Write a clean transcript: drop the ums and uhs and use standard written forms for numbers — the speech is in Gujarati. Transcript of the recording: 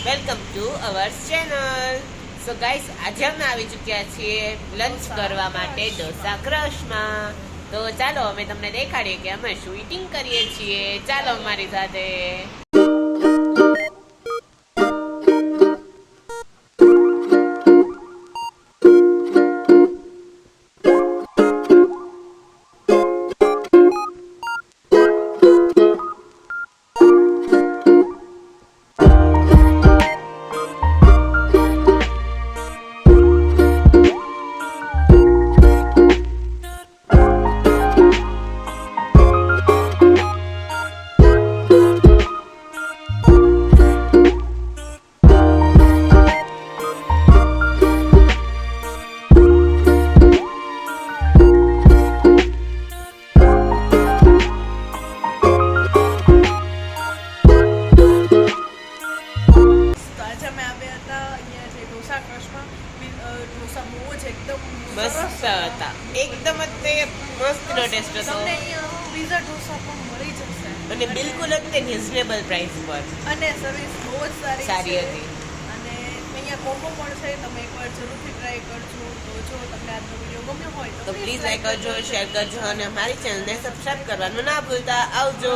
Welcome to our channel. So guys, આજે અમે આવી ચૂક્યા છીએ લંચ કરવા માટે ડોસા ક્રશમાં. તો ચાલો અમે તમને દેખાડીએ કે અમે શું ઈટિંગ કરીએ છીએ. ચાલો અમારી સાથે. ઢોસા બહુ જ એકદમ મસ્ત હતા. એકદમ જ તે મસ્તનો ટેસ્ટ હતો. તમને અહીંયા પીઝા ઢોસા પણ મળી જશે અને બિલકુલ જ તે રિઝનેબલ પ્રાઇસ પર. અને સર્વિસ બહુ જ સારી છે. હતી. અને અહીંયા કોમ્બો પણ છે, તમે એકવાર જરૂરથી ટ્રાય કરજો. તો જો તમને આજનો વિડીયો ગમ્યો હોય તો પ્લીઝ લાઈક કરજો, શેર કરજો અને અમારી ચેનલને સબસ્ક્રાઇબ કરવાનું ના ભૂલતા. આવજો.